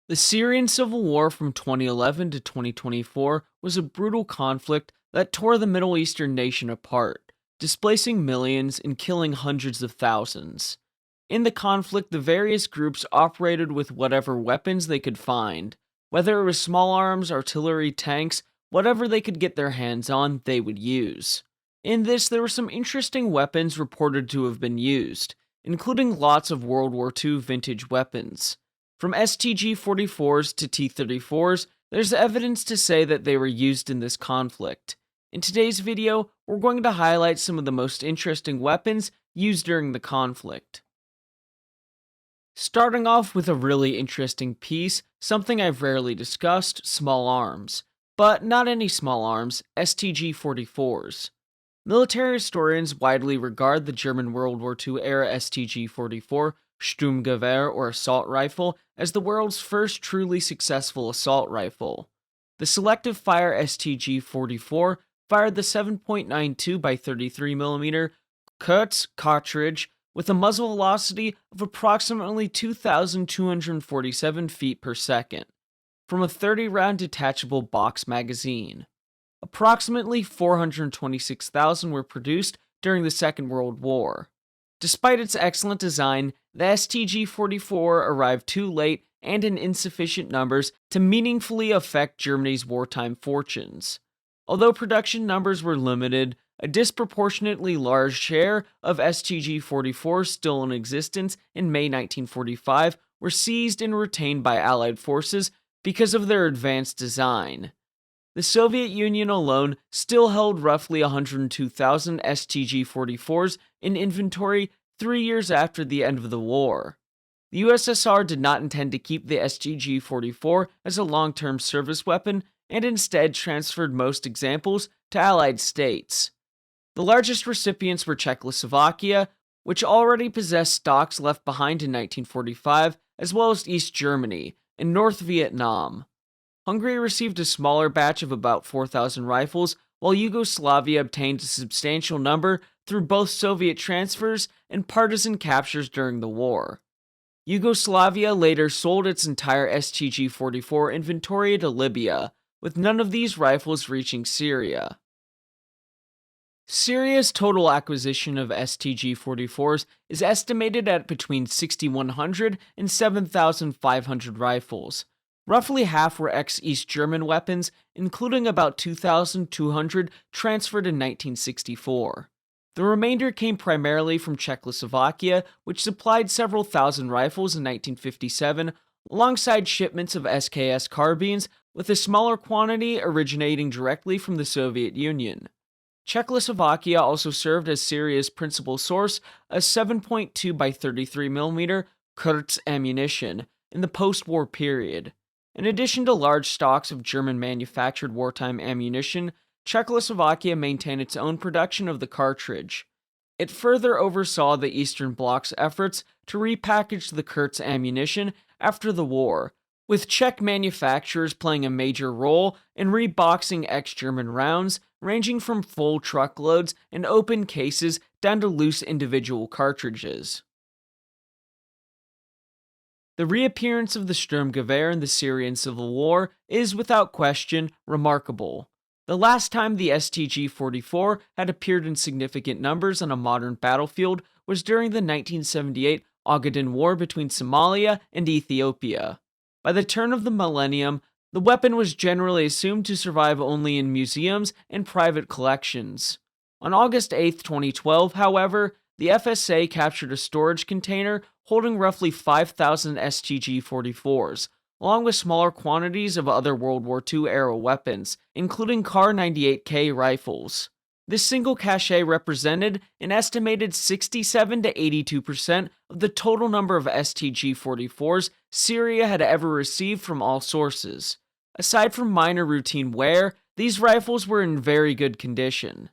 The Syrian civil war from 2011 to 2024 was a brutal conflict that tore the Middle Eastern nation apart, displacing millions and killing hundreds of thousands. In the conflict, the various groups operated with whatever weapons they could find. Whether it was small arms, artillery, tanks, whatever they could get their hands on, they would use. In this, there were some interesting weapons reported to have been used, including lots of World War II vintage weapons. From STG-44s to T-34s, there's evidence to say that they were used in this conflict. In today's video, we're going to highlight some of the most interesting weapons used during the conflict. Starting off with a really interesting piece, something I've rarely discussed, small arms. But not any small arms, STG-44s. Military historians widely regard the German World War II era STG-44 Sturmgewehr or assault rifle as the world's first truly successful assault rifle. The selective fire STG-44 fired the 7.92 by 33mm Kurz cartridge with a muzzle velocity of approximately 2,247 feet per second from a 30-round detachable box magazine. Approximately 426,000 were produced during the Second World War. Despite its excellent design, the STG-44 arrived too late and in insufficient numbers to meaningfully affect Germany's wartime fortunes. Although production numbers were limited, a disproportionately large share of STG-44s still in existence in May 1945 were seized and retained by Allied forces because of their advanced design. The Soviet Union alone still held roughly 102,000 STG-44s in inventory 3 years after the end of the war. The USSR did not intend to keep the STG-44 as a long-term service weapon and instead transferred most examples to Allied states. The largest recipients were Czechoslovakia, which already possessed stocks left behind in 1945, as well as East Germany and North Vietnam. Hungary received a smaller batch of about 4,000 rifles, while Yugoslavia obtained a substantial number through both Soviet transfers and partisan captures during the war. Yugoslavia later sold its entire STG-44 inventory to Libya, with none of these rifles reaching Syria. Syria's total acquisition of STG-44s is estimated at between 6,100 and 7,500 rifles. Roughly half were ex-East German weapons, including about 2,200 transferred in 1964. The remainder came primarily from Czechoslovakia, which supplied several thousand rifles in 1957, alongside shipments of SKS carbines, with a smaller quantity originating directly from the Soviet Union. Czechoslovakia also served as Syria's principal source of 7.2 by 33mm Kurz ammunition in the post-war period. In addition to large stocks of German-manufactured wartime ammunition, Czechoslovakia maintained its own production of the cartridge. It further oversaw the Eastern Bloc's efforts to repackage the Kurz ammunition after the war, with Czech manufacturers playing a major role in reboxing ex-German rounds, ranging from full truckloads and open cases down to loose individual cartridges. The reappearance of the Sturmgewehr in the Syrian civil war is, without question, remarkable. The last time the STG-44 had appeared in significant numbers on a modern battlefield was during the 1978 Ogaden War between Somalia and Ethiopia. By the turn of the millennium, the weapon was generally assumed to survive only in museums and private collections. On August 8, 2012, however, the FSA captured a storage container holding roughly 5,000 STG-44s, along with smaller quantities of other World War II-era weapons, including Kar-98K rifles. This single cache represented an estimated 67 to 82% of the total number of STG-44s Syria had ever received from all sources. Aside from minor routine wear, these rifles were in very good condition.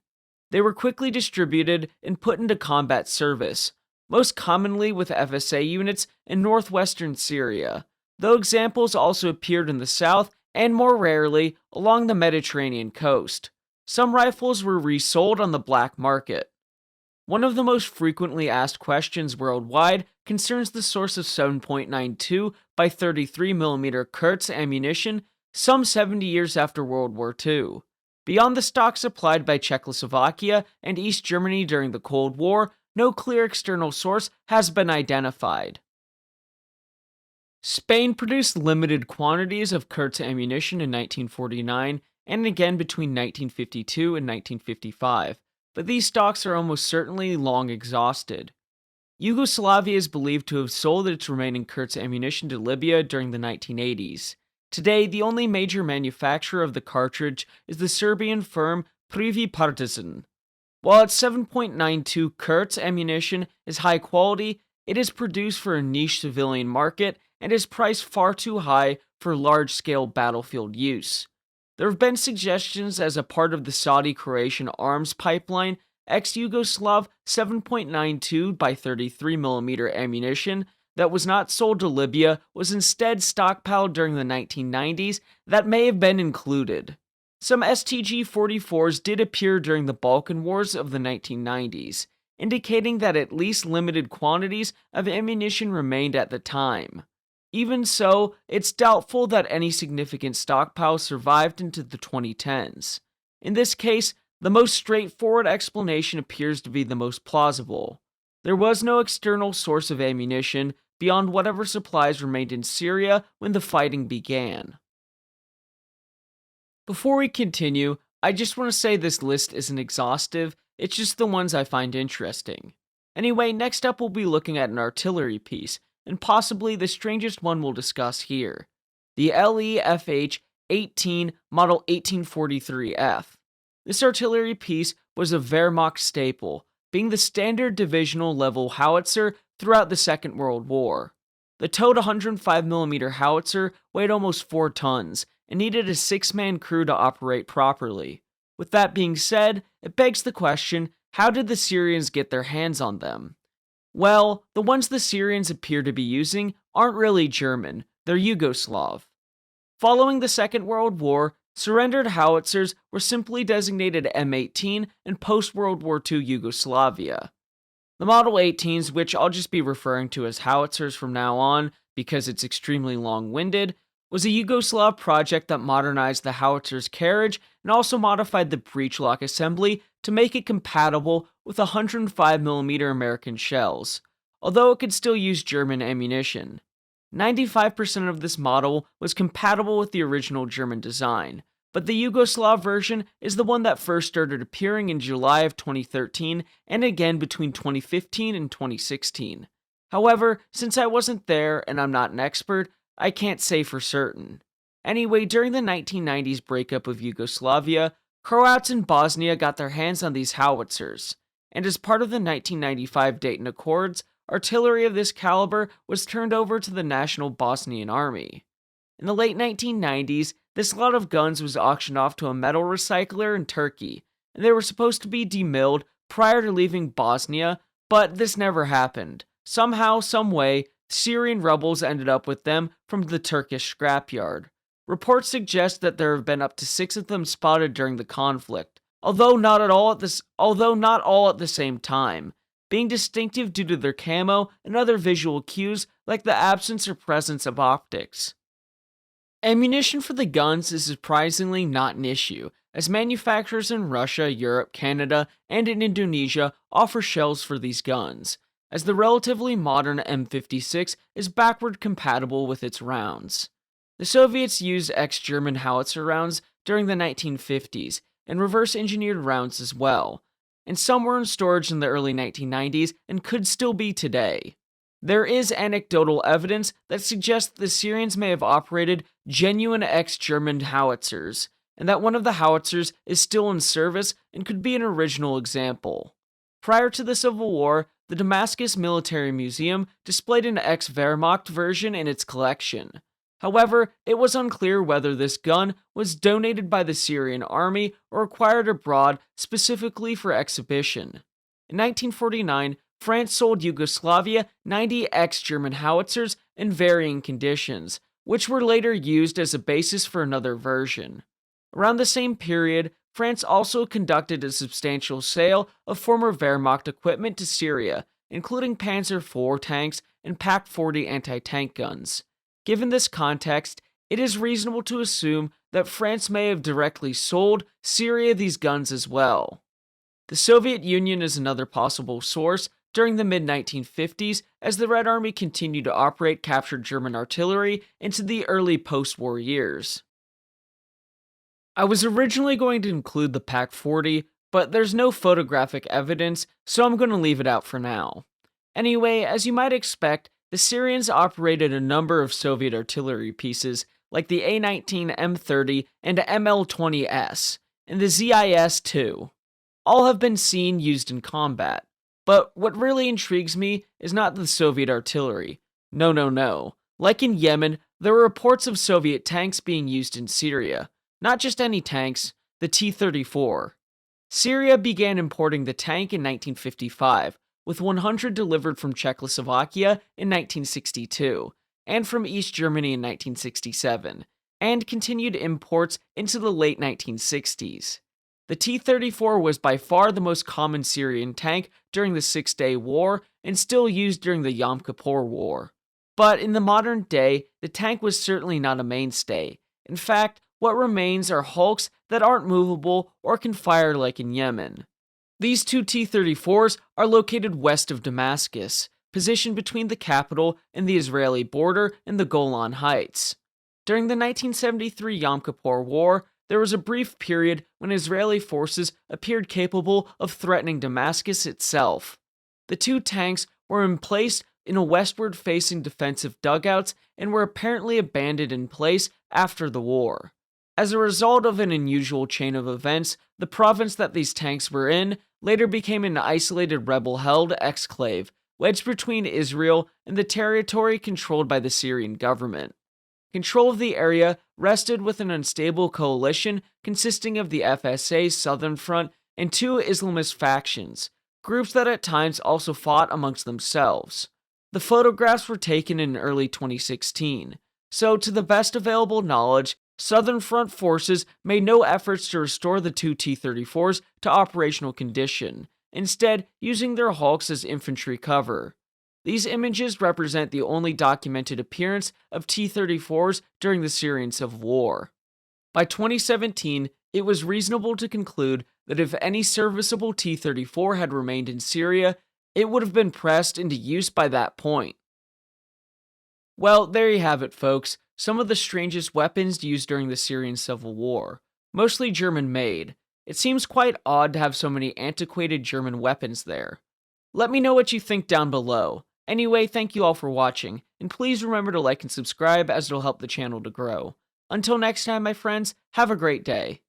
They were quickly distributed and put into combat service, most commonly with FSA units in northwestern Syria, though examples also appeared in the south and, more rarely, along the Mediterranean coast. Some rifles were resold on the black market. One of the most frequently asked questions worldwide concerns the source of 7.92 by 33mm Kurz ammunition some 70 years after World War II. Beyond the stock supplied by Czechoslovakia and East Germany during the Cold War, no clear external source has been identified. Spain produced limited quantities of Kurz ammunition in 1949 and again between 1952 and 1955, but these stocks are almost certainly long exhausted. Yugoslavia is believed to have sold its remaining Kurz ammunition to Libya during the 1980s. Today, the only major manufacturer of the cartridge is the Serbian firm Prvi Partizan. While its 7.92 Kurz ammunition is high quality, it is produced for a niche civilian market and is priced far too high for large-scale battlefield use. There have been suggestions as a part of the Saudi-Croatian arms pipeline, ex-Yugoslav 7.92 by 33mm ammunition that was not sold to Libya was instead stockpiled during the 1990s that may have been included. Some STG-44s did appear during the Balkan Wars of the 1990s, indicating that at least limited quantities of ammunition remained at the time. Even so, it's doubtful that any significant stockpile survived into the 2010s. In this case, the most straightforward explanation appears to be the most plausible. There was no external source of ammunition beyond whatever supplies remained in Syria when the fighting began. Before we continue, I just want to say this list isn't exhaustive, it's just the ones I find interesting. Anyway, next up we'll be looking at an artillery piece, and possibly the strangest one we'll discuss here. The LEFH-18 Model 1843F. This artillery piece was a Wehrmacht staple, being the standard divisional level howitzer throughout the Second World War. The towed 105mm howitzer weighed almost 4 tons, and needed a 6-man crew to operate properly. With that being said, it begs the question, how did the Syrians get their hands on them? Well, the ones the Syrians appear to be using aren't really German, they're Yugoslav. Following the Second World War, surrendered howitzers were simply designated M18 in post-World War II Yugoslavia. The Model 18s, which I'll just be referring to as howitzers from now on because it's extremely long-winded, was a Yugoslav project that modernized the howitzer's carriage and also modified the breechlock assembly to make it compatible with 105mm American shells, although it could still use German ammunition. 95% of this model was compatible with the original German design, but the Yugoslav version is the one that first started appearing in July of 2013 and again between 2015 and 2016. However, since I wasn't there and I'm not an expert, I can't say for certain. Anyway, during the 1990s breakup of Yugoslavia, Croats in Bosnia got their hands on these howitzers, and as part of the 1995 Dayton Accords, artillery of this caliber was turned over to the National Bosnian Army. In the late 1990s, this lot of guns was auctioned off to a metal recycler in Turkey, and they were supposed to be demilled prior to leaving Bosnia, but this never happened. Somehow, someway, Syrian rebels ended up with them from the Turkish scrapyard. Reports suggest that there have been up to 6 of them spotted during the conflict, although not all at the same time, being distinctive due to their camo and other visual cues like the absence or presence of optics. Ammunition for the guns is surprisingly not an issue, as manufacturers in Russia, Europe, Canada, and in Indonesia offer shells for these guns, as the relatively modern M56 is backward compatible with its rounds. The Soviets used ex-German howitzer rounds during the 1950s, and reverse-engineered rounds as well, and some were in storage in the early 1990s and could still be today. There is anecdotal evidence that suggests the Syrians may have operated genuine ex-German howitzers, and that one of the howitzers is still in service and could be an original example. Prior to the Civil War, the Damascus Military Museum displayed an ex-Wehrmacht version in its collection. However, it was unclear whether this gun was donated by the Syrian army or acquired abroad specifically for exhibition. In 1949, France sold Yugoslavia 90 ex-German howitzers in varying conditions, which were later used as a basis for another version. Around the same period, France also conducted a substantial sale of former Wehrmacht equipment to Syria, including Panzer IV tanks and Pak-40 anti-tank guns. Given this context, it is reasonable to assume that France may have directly sold Syria these guns as well. The Soviet Union is another possible source during the mid-1950s as the Red Army continued to operate captured German artillery into the early post-war years. I was originally going to include the Pak-40, but there's no photographic evidence, so I'm going to leave it out for now. Anyway, as you might expect, the Syrians operated a number of Soviet artillery pieces like the A-19 M30 and ML-20S, and the ZIS-2. All have been seen used in combat. But what really intrigues me is not the Soviet artillery. No. Like in Yemen, there were reports of Soviet tanks being used in Syria. Not just any tanks, the T-34. Syria began importing the tank in 1955, with 100 delivered from Czechoslovakia in 1962, and from East Germany in 1967, and continued imports into the late 1960s. The T-34 was by far the most common Syrian tank during the Six-Day War, and still used during the Yom Kippur War. But in the modern day, the tank was certainly not a mainstay. In fact, what remains are hulks that aren't movable or can fire like in Yemen. These two T-34s are located west of Damascus, positioned between the capital and the Israeli border in the Golan Heights. During the 1973 Yom Kippur War, there was a brief period when Israeli forces appeared capable of threatening Damascus itself. The two tanks were emplaced in a westward-facing defensive dugouts and were apparently abandoned in place after the war. As a result of an unusual chain of events, the province that these tanks were in later became an isolated rebel-held exclave, wedged between Israel and the territory controlled by the Syrian government. Control of the area rested with an unstable coalition consisting of the FSA's Southern Front and two Islamist factions, groups that at times also fought amongst themselves. The photographs were taken in early 2016, so to the best available knowledge, Southern Front forces made no efforts to restore the two T-34s to operational condition, instead using their hulks as infantry cover. These images represent the only documented appearance of T-34s during the Syrian Civil War. By 2017, it was reasonable to conclude that if any serviceable T-34 had remained in Syria, it would have been pressed into use by that point. Well, there you have it, folks. Some of the strangest weapons used during the Syrian Civil War, mostly German-made. It seems quite odd to have so many antiquated German weapons there. Let me know what you think down below. Anyway, thank you all for watching, and please remember to like and subscribe as it'll help the channel to grow. Until next time, my friends, have a great day.